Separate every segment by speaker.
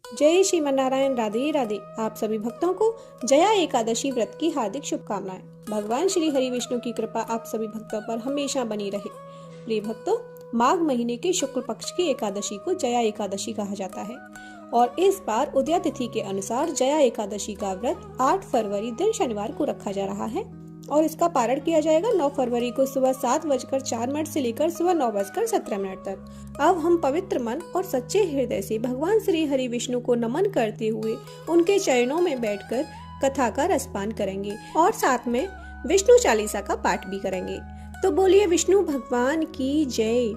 Speaker 1: जय श्रीमन्नारायण। राधे राधे। आप सभी भक्तों को जया एकादशी व्रत की हार्दिक शुभकामनाएं। भगवान श्री हरि विष्णु की कृपा आप सभी भक्तों पर हमेशा बनी रहे। प्रिय भक्तों, माघ महीने के शुक्ल पक्ष की एकादशी को जया एकादशी कहा जाता है और इस बार उदया तिथि के अनुसार जया एकादशी का व्रत 8 फरवरी दिन शनिवार को रखा जा रहा है और इसका पारण किया जाएगा 9 फरवरी को सुबह 7:04 से लेकर सुबह 9:17 तक। अब हम पवित्र मन और सच्चे हृदय से भगवान श्री हरि विष्णु को नमन करते हुए उनके चरणों में बैठकर कथा का रसपान करेंगे और साथ में विष्णु चालीसा का पाठ भी करेंगे। तो बोलिए विष्णु भगवान की जय,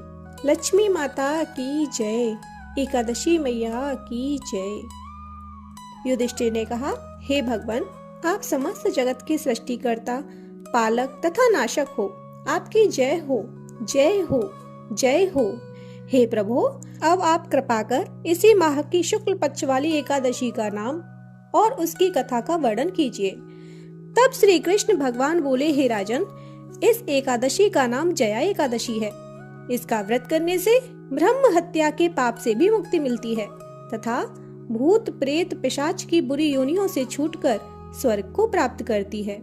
Speaker 1: लक्ष्मी माता की जय, एकादशी मैया की जय। युधिष्ठिर ने कहा, हे भगवान, आप समस्त जगत के सृष्टिकर्ता, पालक तथा नाशक हो। आपकी जय हो, जय हो, जय हो। हे प्रभु, अब आप कृपा कर इसी माह की शुक्ल पक्ष वाली एकादशी का नाम और उसकी कथा का वर्णन कीजिए। तब श्री कृष्ण भगवान बोले, हे राजन, इस एकादशी का नाम जया एकादशी है। इसका व्रत करने से ब्रह्म हत्या के पाप से भी मुक्ति मिलती है तथा भूत प्रेत पिशाच की बुरी योनियों से छूटकर स्वर्ग को प्राप्त करती है।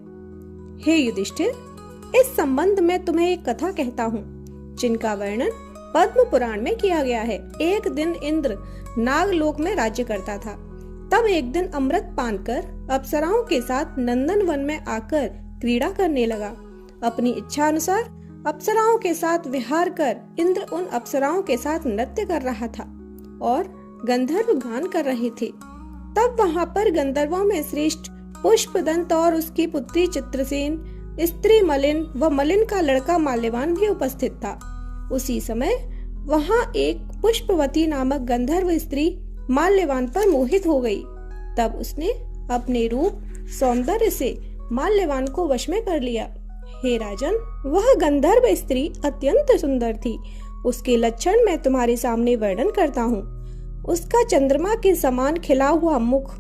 Speaker 1: हे युधिष्ठिर, इस संबंध में तुम्हें एक कथा कहता हूँ जिनका वर्णन पद्म पुराण में किया गया है। एक दिन इंद्र नागलोक में राज्य करता था। तब एक दिन अमृत पान कर अप्सराओं के साथ नंदन वन में आकर क्रीड़ा करने लगा। अपनी इच्छा अनुसार अप्सराओं के साथ विहार कर इंद्र उन अप्सराओं के साथ नृत्य कर रहा था और गंधर्व गान कर रहे थे। तब वहाँ पर गंधर्वों में श्रेष्ठ पुष्पदंत और उसकी पुत्री चित्रसेन, स्त्री मलिन व मलिन का लड़का माल्यवान भी उपस्थित था। उसी समय वहाँ एक पुष्पवती नामक गंधर्व स्त्री माल्यवान पर मोहित हो गई। तब उसने अपने रूप सौंदर्य से माल्यवान को वश में कर लिया। हे राजन, वह गंधर्व स्त्री अत्यंत सुंदर थी। उसके लक्षण मैं तुम्हारे सामने वर्णन करता हूँ। उसका चंद्रमा के समान खिला हुआ मुख,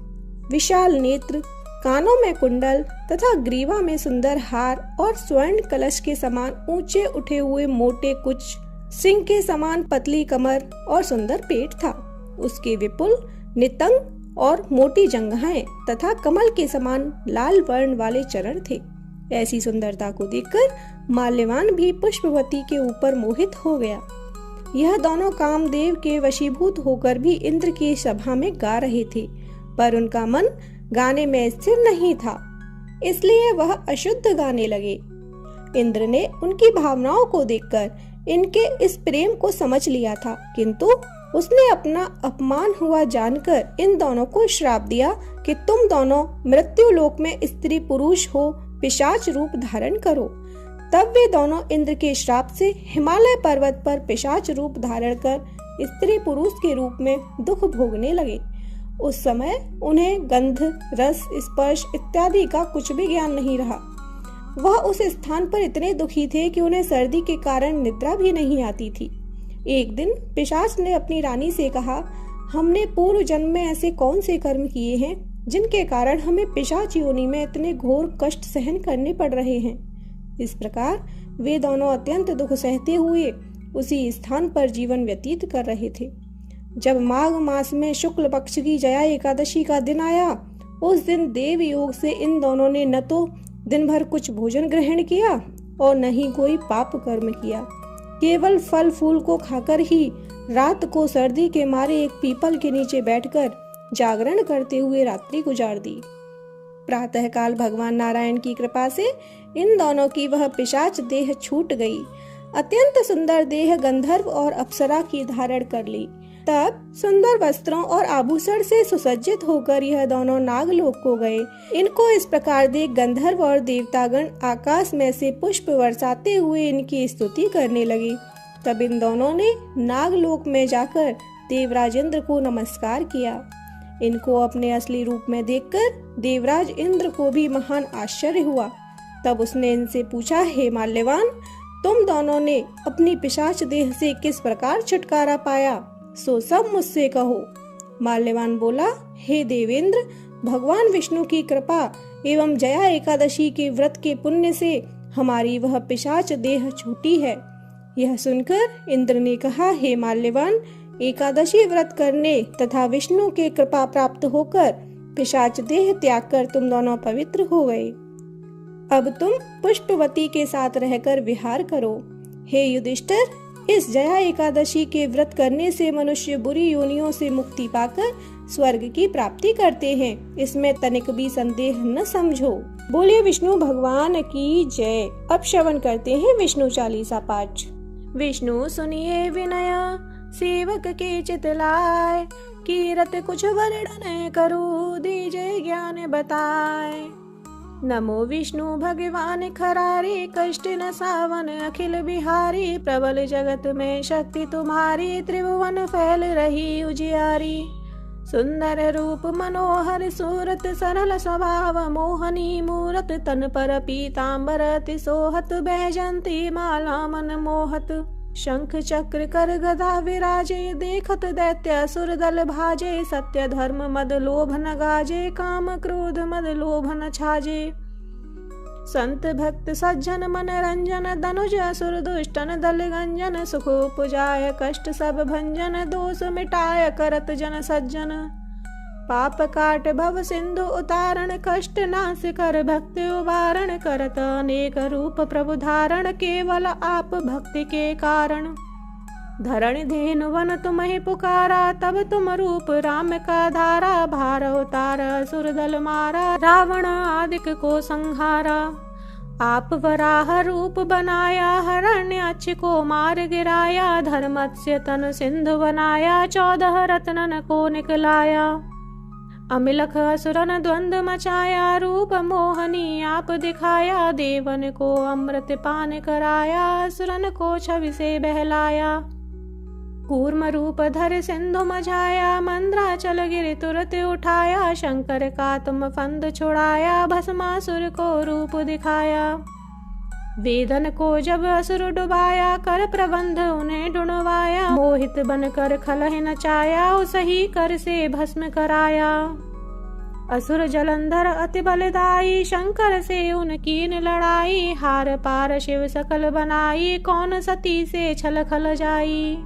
Speaker 1: विशाल नेत्र, कानों में कुंडल तथा ग्रीवा में सुंदर हार और स्वर्ण कलश के समान ऊंचे उठे हुए मोटे कुछ, सिंह के समान पतली कमर और सुंदर पेट था। उसके विपुल नितंग और मोटी जंघाएं तथा कमल के समान लाल वर्ण वाले चरण थे। ऐसी सुंदरता को देखकर माल्यवान भी पुष्पवती के ऊपर मोहित हो गया। यह दोनों कामदेव के वशीभूत होकर भी इंद्र की सभा में गा रहे थे, पर उनका मन गाने में स्थिर नहीं था, इसलिए वह अशुद्ध गाने लगे। इंद्र ने उनकी भावनाओं को देखकर इनके इस प्रेम को समझ लिया था, किंतु उसने अपना अपमान हुआ जानकर इन दोनों को श्राप दिया कि तुम दोनों मृत्यु लोक में स्त्री पुरुष हो, पिशाच रूप धारण करो। तब वे दोनों इंद्र के श्राप से हिमालय पर्वत पर पिशाच रूप धारण कर स्त्री पुरुष के रूप में दुख भोगने लगे। उस समय उन्हें गंध, रस, स्पर्श इत्यादि का कुछ भी ज्ञान नहीं रहा। वह उस स्थान पर इतने दुखी थे कि उन्हें सर्दी के कारण निद्रा भी नहीं आती थी। एक दिन पिशाच ने अपनी रानी से कहा, हमने पूर्व जन्म में ऐसे कौन से कर्म किए हैं जिनके कारण हमें पिशाच योनि में इतने घोर कष्ट सहन करने पड़ रहे हैं। इस प्रकार वे दोनों अत्यंत दुख सहते हुए उसी स्थान पर जीवन व्यतीत कर रहे थे। जब माघ मास में शुक्ल पक्ष की जया एकादशी का दिन आया, उस दिन देव योग से इन दोनों ने न तो दिन भर कुछ भोजन ग्रहण किया और न ही कोई पाप कर्म किया। केवल फल फूल को खाकर ही रात को सर्दी के मारे एक पीपल के नीचे बैठकर जागरण करते हुए रात्रि गुजार दी। प्रातःकाल भगवान नारायण की कृपा से इन दोनों की वह पिशाच देह छूट गई। अत्यंत सुंदर देह गंधर्व और अप्सरा की धारण कर ली। तब सुंदर वस्त्रों और आभूषण से सुसज्जित होकर यह दोनों नागलोक को गए। इनको इस प्रकार देख गंधर्व और देवतागण आकाश में से पुष्प बरसाते हुए इनकी स्तुति करने लगे। तब इन दोनों ने नागलोक में जाकर देवराज इंद्र को नमस्कार किया। इनको अपने असली रूप में देखकर देवराज इंद्र को भी महान आश्चर्य हुआ। तब उसने इनसे पूछा, हे माल्यवान, तुम दोनों ने अपनी पिशाच देह से किस प्रकार छुटकारा पाया, सो सब मुझसे कहो। माल्यवान बोला, हे देवेंद्र, भगवान विष्णु की कृपा एवं जया एकादशी के व्रत के पुण्य से हमारी वह पिशाच देह छूटी है। यह सुनकर इंद्र ने कहा, हे माल्यवान, एकादशी व्रत करने तथा विष्णु के कृपा प्राप्त होकर पिशाच देह त्याग कर तुम दोनों पवित्र हो गए। अब तुम पुष्पवती के साथ रहकर विहार करो। हे युधिष्ठिर, इस जया एकादशी के व्रत करने से मनुष्य बुरी योनियों से मुक्ति पाकर स्वर्ग की प्राप्ति करते हैं, इसमें तनिक भी संदेह न समझो। बोलिए विष्णु भगवान की जय। अब श्रवण करते हैं विष्णु चालीसा पाठ। विष्णु सुनिए विनय सेवक के चित लाय, कीरत कुछ वर्णन करो दीजे ज्ञान बताए। नमो विष्णु भगवान खरारे कष्ट न सावन अखिल बिहारी, प्रबल जगत में शक्ति तुम्हारी त्रिभुवन फैल रही उजियारी। सुंदर रूप मनोहर सूरत सरल स्वभाव मोहनी मूरत, तन पर पीताम्बर अति सोहत बैजंती माला मन मोहत। शंख चक्र कर गदा विराजे देखत दैत्य सुर दल भाजे, सत्य धर्म मद लोभ न गाजे काम क्रोध मद लोभ न छाजे। संत भक्त सज्जन मन रंजन धनुज असुर दुष्टन दल गंजन, सुख उपजाय कष्ट सब भंजन दोष मिटाय करत जन सज्जन। पाप काट भव सिंधु उतारण कष्ट नाश कर भक्ति उबारण, करत अनेक रूप प्रभु धारण केवल आप भक्ति के कारण। धरण धेनु वन तुम्हें पुकारा तब तुम रूप राम का धारा, भार उतार असुर दल मारा रावण आदिक को संहारा। आप वराह रूप बनाया हिरण्याक्ष को मार गिराया, धर्मत्स्य तन सिंधु बनाया 14 रत्नन को निकलाया। अमिलख असुरन द्वंद मचाया रूप मोहनी आप दिखाया, देवन को अमृत पान कराया असुरन को छवि से बहलाया। कूर्म रूप धर सिंधु मझाया मंद्राचल गिर तुरत उठाया, शंकर का तुम फंद छुड़ाया भस्मासुर को रूप दिखाया। वेदन को जब असुर डुबाया कर प्रबंध उन्हें ढूंढवाया, मोहित बनकर खलह नचाया उसही कर से भस्म कराया। असुर जलंधर अति बलदाई शंकर से उनकी लड़ाई, हार पार शिव सकल बनाई कौन सती से छल खल जाई।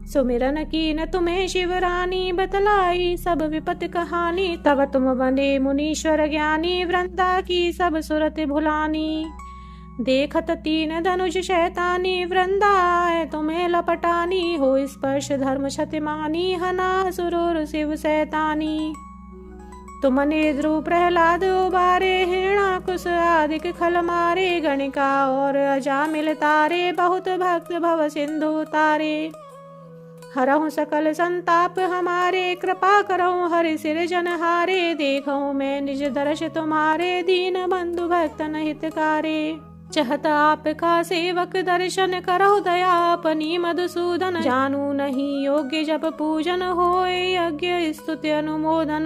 Speaker 1: सुमिरन की न तुम्हें शिवरानी बतलाई सब विपत कहानी, तब तुम बने मुनीश्वर ज्ञानी वृंदा की सब सुरत भुलानी। देखत 3 धनुष शैतानी वृंदा आए तुम्हें लपटानी, हो स्पर्श धर्म क्षतिमानी हना सुरूर शिव सैतानी। तुमने ध्रुव प्रहलाद उबारे हिरणाकुश आदिक खल मारे, गणिका और अजामिल तारे बहुत भक्त भव सिंधु तारे। हरहु सकल संताप हमारे कृपा करहु हरि सिर जनहारे, देखहु मैं निज दर्श तुम्हारे दीन बंधु भक्तन हितकारे। चहत आपका सेवक दर्शन करहु दया अपनी मधुसूदन, जानू नहीं योग्य जप पूजन होए यज्ञ स्तुति अनुमोदन।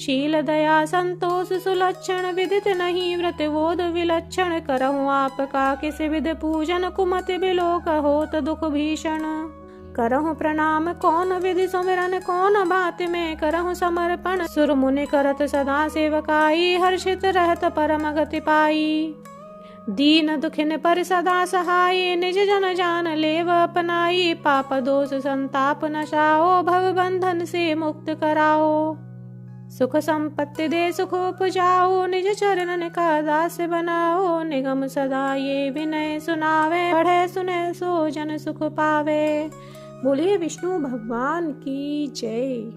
Speaker 1: शील दया संतोष सुलक्षण विदित नहीं व्रत बोध विलक्षण, करहु आपका किस विध पूजन कुमत बिलोक होत दुख भीषण। करहु प्रणाम कौन विधि सुमिरन कौन बात में करहु समर्पण, सुर मुनि करत सदा सेवकाई हर्षित रहत परम गति पाई। दीन दुखिन पर सदा सहाय निज जन जान लेव अपनाई, पाप दोष संताप नशाओ भव बंधन से मुक्त कराओ। सुख संपत्ति दे सुख उपजाओ निज चरणन का दास बनाओ, निगम सदा ये विनय सुनावे पढ़े सुने सो जन सुख पावे। बोलिए विष्णु भगवान की जय।